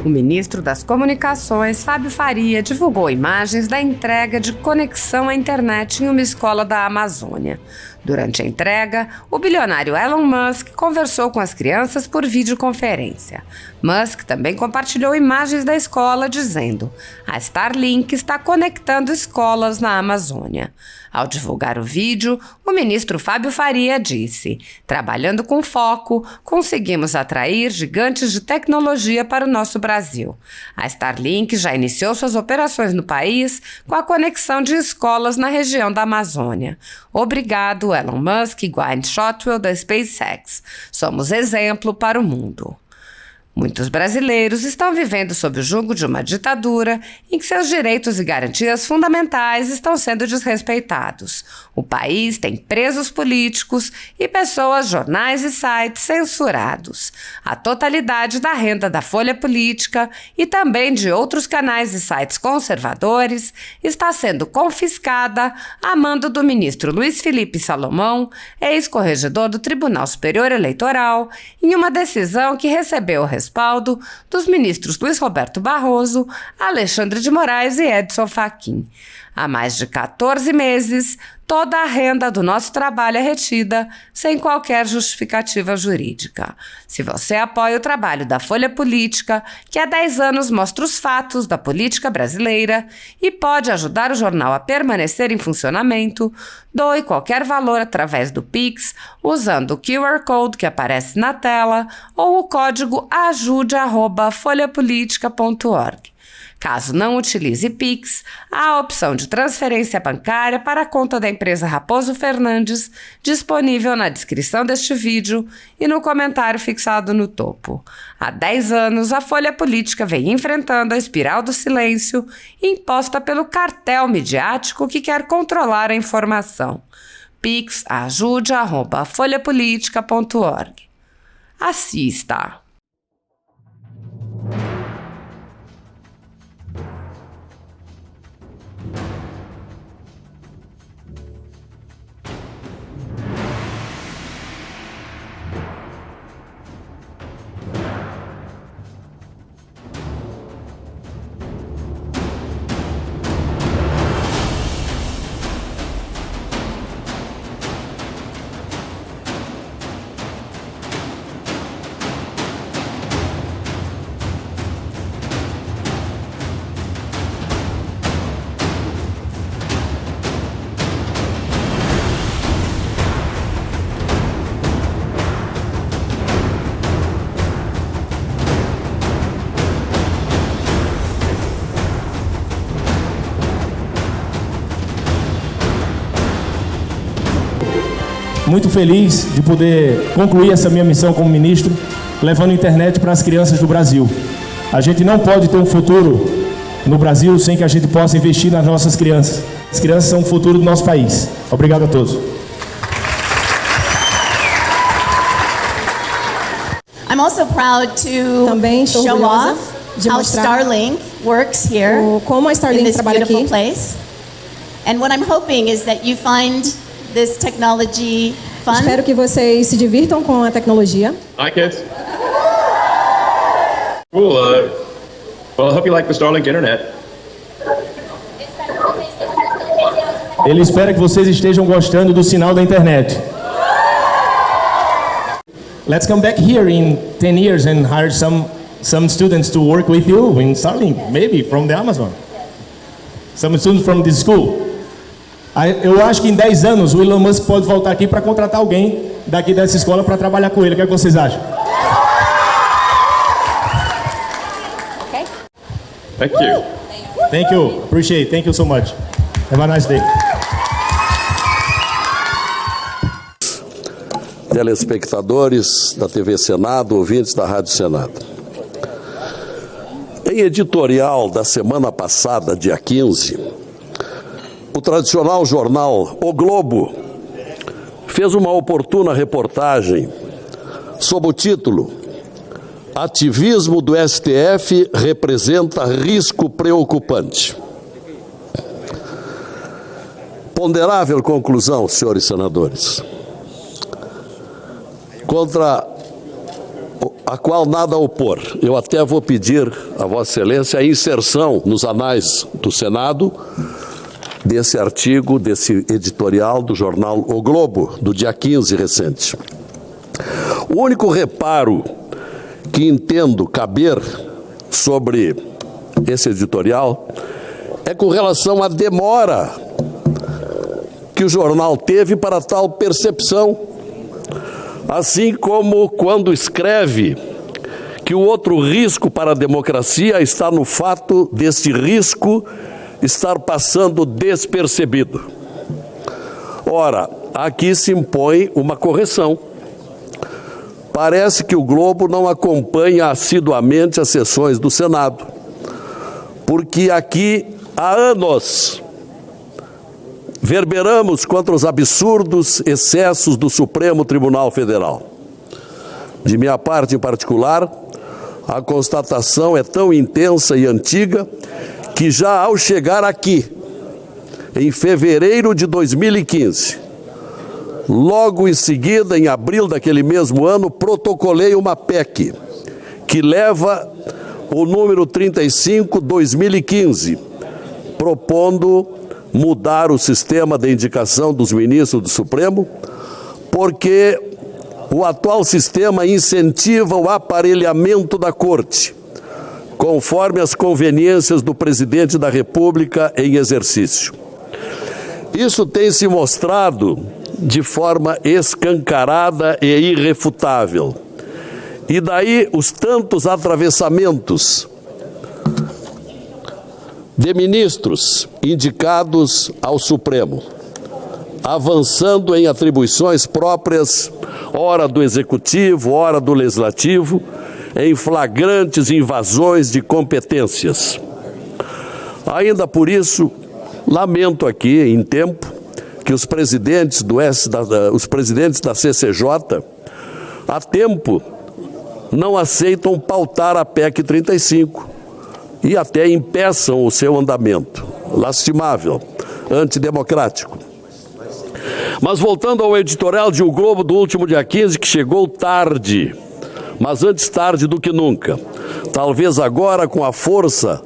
O ministro das Comunicações, Fábio Faria, divulgou imagens da entrega de conexão à internet em uma escola da Amazônia. Durante a entrega, o bilionário Elon Musk conversou com as crianças por videoconferência. Musk também compartilhou imagens da escola dizendo: a Starlink está conectando escolas na Amazônia. Ao divulgar o vídeo, o ministro Fábio Faria disse: trabalhando com foco, conseguimos atrair gigantes de tecnologia para o nosso Brasil. A Starlink já iniciou suas operações no país com a conexão de escolas na região da Amazônia. Obrigado, Elon Musk e Gwynne Shotwell da SpaceX. Somos exemplo para o mundo. Muitos brasileiros estão vivendo sob o jugo de uma ditadura em que seus direitos e garantias fundamentais estão sendo desrespeitados. O país tem presos políticos e pessoas, jornais e sites censurados. A totalidade da renda da Folha Política e também de outros canais e sites conservadores está sendo confiscada a mando do ministro Luiz Felipe Salomão, ex-corregedor do Tribunal Superior Eleitoral, em uma decisão que recebeu o respaldo dos ministros Luiz Roberto Barroso, Alexandre de Moraes e Edson Fachin. Há mais de 14 meses, toda a renda do nosso trabalho é retida sem qualquer justificativa jurídica. Se você apoia o trabalho da Folha Política, que há 10 anos mostra os fatos da política brasileira e pode ajudar o jornal a permanecer em funcionamento, doe qualquer valor através do Pix, usando o QR Code que aparece na tela ou o código ajude@folhapolitica.org. Caso não utilize Pix, há a opção de transferência bancária para a conta da empresa Raposo Fernandes, disponível na descrição deste vídeo e no comentário fixado no topo. Há 10 anos, a Folha Política vem enfrentando a espiral do silêncio imposta pelo cartel midiático que quer controlar a informação. Pix ajude@folhapolitica.org. Assista! Muito feliz de poder concluir essa minha missão como ministro, levando a internet para as crianças do Brasil. A gente não pode ter um futuro no Brasil sem que a gente possa investir nas nossas crianças. As crianças são o futuro do nosso país. Obrigado a todos. I'm also proud to show off how Starlink works here como a Starlink in this trabalha beautiful aqui. place. And what I'm hoping is that you find this technology fun. Espero que vocês se divirtam com a tecnologia. Hi, kids. Cool. Well, I hope you like the Starlink internet. Ele espera que vocês estejam gostando do sinal da internet. Let's come back here in 10 years and hire some students to work with you in Starlink, maybe from the Amazon. Some students from this school. Eu acho que em 10 anos o Elon Musk pode voltar aqui para contratar alguém daqui dessa escola para trabalhar com ele. O que é que vocês acham? Okay. Thank you. Thank you. Appreciate. Thank you so much. Have a nice day. Telespectadores da TV Senado, ouvintes da Rádio Senado. Em editorial da semana passada, dia 15, o tradicional jornal O Globo fez uma oportuna reportagem sob o título Ativismo do STF representa risco preocupante. Ponderável conclusão, senhores senadores. Contra a qual nada a opor. Eu até vou pedir a Vossa Excelência a inserção nos anais do Senado desse artigo, desse editorial do jornal O Globo, do dia 15 recente. O único reparo que entendo caber sobre esse editorial é com relação à demora que o jornal teve para tal percepção, assim como quando escreve que o outro risco para a democracia está no fato deste risco estar passando despercebido. Ora, aqui se impõe uma correção. Parece que o Globo não acompanha assiduamente as sessões do Senado, porque aqui há anos verberamos contra os absurdos excessos do Supremo Tribunal Federal. De minha parte, em particular, a constatação é tão intensa e antiga que já ao chegar aqui, em fevereiro de 2015, logo em seguida, em abril daquele mesmo ano, protocolei uma PEC que leva o número 35/2015, propondo mudar o sistema de indicação dos ministros do Supremo, porque o atual sistema incentiva o aparelhamento da Corte, conforme as conveniências do presidente da República em exercício. Isso tem se mostrado de forma escancarada e irrefutável. E daí os tantos atravessamentos de ministros indicados ao Supremo, avançando em atribuições próprias, ora do Executivo, ora do Legislativo, em flagrantes invasões de competências. Ainda por isso, lamento aqui, em tempo, que os presidentes da CCJ, há tempo, não aceitam pautar a PEC 35 e até impeçam o seu andamento. Lastimável, antidemocrático. Mas voltando ao editorial de O Globo do último dia 15, que chegou tarde, mas antes tarde do que nunca. Talvez agora, com a força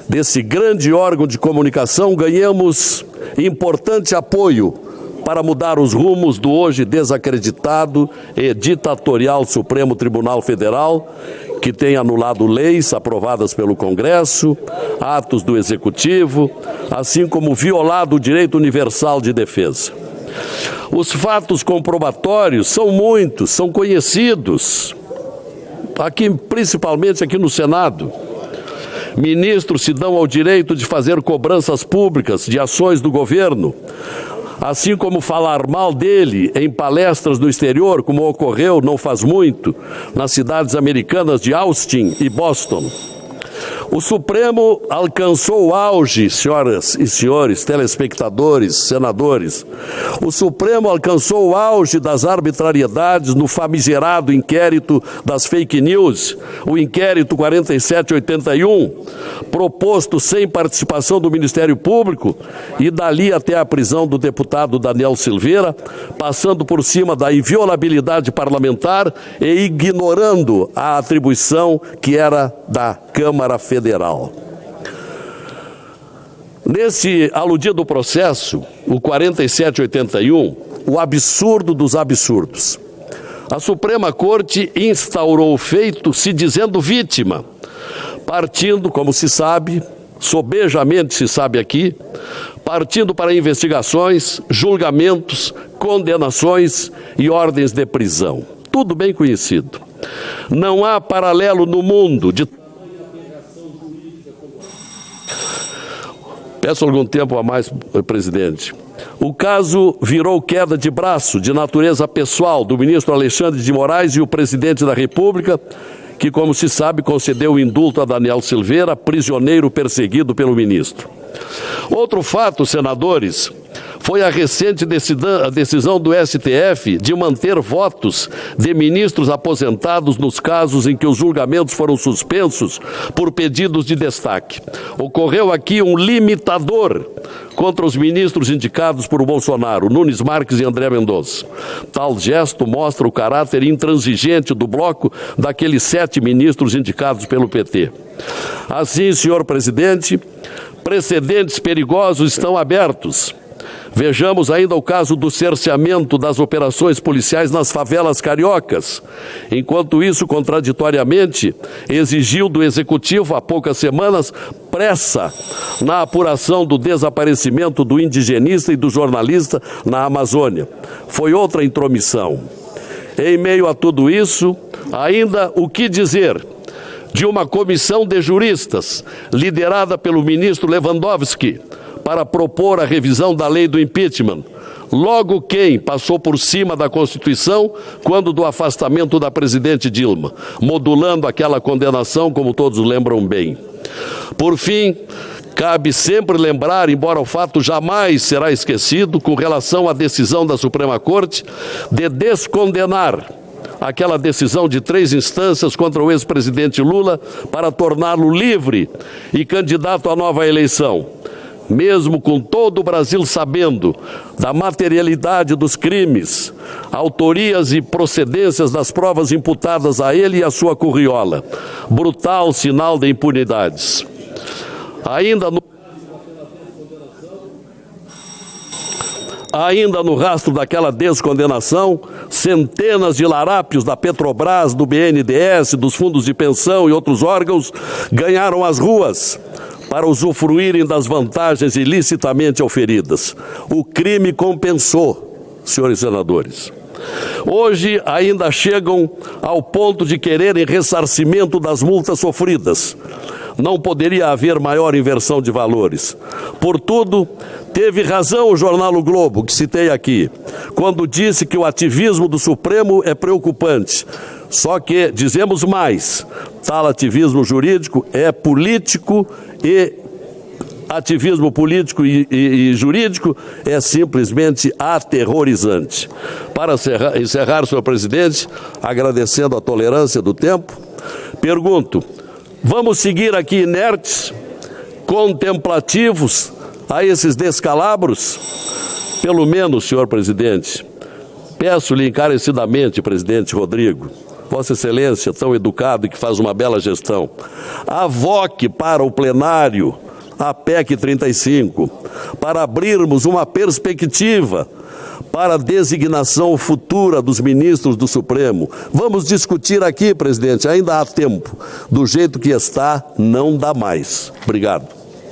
desse grande órgão de comunicação, ganhemos importante apoio para mudar os rumos do hoje desacreditado e ditatorial Supremo Tribunal Federal, que tem anulado leis aprovadas pelo Congresso, atos do Executivo, assim como violado o direito universal de defesa. Os fatos comprobatórios são muitos, são conhecidos, aqui, principalmente aqui no Senado. Ministros se dão ao direito de fazer cobranças públicas de ações do governo, assim como falar mal dele em palestras no exterior, como ocorreu não faz muito nas cidades americanas de Austin e Boston. O Supremo alcançou o auge, senhoras e senhores, telespectadores, senadores. O Supremo alcançou o auge das arbitrariedades no famigerado inquérito das fake news, o inquérito 4781, proposto sem participação do Ministério Público e dali até a prisão do deputado Daniel Silveira, passando por cima da inviolabilidade parlamentar e ignorando a atribuição que era da Câmara Federal. Nesse aludido processo, o 4781, o absurdo dos absurdos. A Suprema Corte instaurou o feito se dizendo vítima, partindo, como se sabe, sobejamente se sabe aqui, partindo para investigações, julgamentos, condenações e ordens de prisão. Tudo bem conhecido. Não há paralelo no mundo de... Peço algum tempo a mais, presidente. O caso virou queda de braço de natureza pessoal do ministro Alexandre de Moraes e o presidente da República, que, como se sabe, concedeu o indulto a Daniel Silveira, prisioneiro perseguido pelo ministro. Outro fato, senadores, foi a recente decisão do STF de manter votos de ministros aposentados nos casos em que os julgamentos foram suspensos por pedidos de destaque. Ocorreu aqui um limitador contra os ministros indicados por Bolsonaro, Nunes Marques e André Mendonça. Tal gesto mostra o caráter intransigente do bloco daqueles 7 ministros indicados pelo PT. Assim, senhor presidente, precedentes perigosos estão abertos. Vejamos ainda o caso do cerceamento das operações policiais nas favelas cariocas. Enquanto isso, contraditoriamente, exigiu do Executivo, há poucas semanas, pressa na apuração do desaparecimento do indigenista e do jornalista na Amazônia. Foi outra intromissão. Em meio a tudo isso, ainda o que dizer de uma comissão de juristas, liderada pelo ministro Lewandowski, para propor a revisão da lei do impeachment. Logo quem passou por cima da Constituição quando do afastamento da presidente Dilma, modulando aquela condenação, como todos lembram bem. Por fim, cabe sempre lembrar, embora o fato jamais será esquecido, com relação à decisão da Suprema Corte de descondenar aquela decisão de 3 instâncias contra o ex-presidente Lula para torná-lo livre e candidato à nova eleição. Mesmo com todo o Brasil sabendo da materialidade dos crimes, autorias e procedências das provas imputadas a ele e à sua curriola. Brutal sinal de impunidades. Ainda no rastro daquela descondenação, centenas de larápios da Petrobras, do BNDES, dos fundos de pensão e outros órgãos ganharam as ruas para usufruírem das vantagens ilicitamente auferidas. O crime compensou, senhores senadores. Hoje ainda chegam ao ponto de quererem ressarcimento das multas sofridas. Não poderia haver maior inversão de valores. Portudo, teve razão o jornal O Globo, que citei aqui, quando disse que o ativismo do Supremo é preocupante. Só que, dizemos mais, tal ativismo jurídico é político e ativismo político e jurídico é simplesmente aterrorizante. Para encerrar, senhor presidente, agradecendo a tolerância do tempo, pergunto, vamos seguir aqui inertes, contemplativos a esses descalabros? Pelo menos, senhor presidente, peço-lhe encarecidamente, presidente Rodrigo, Vossa Excelência, tão educado e que faz uma bela gestão, avoque para o plenário a PEC 35, para abrirmos uma perspectiva para a designação futura dos ministros do Supremo. Vamos discutir aqui, presidente, ainda há tempo. Do jeito que está, não dá mais. Obrigado.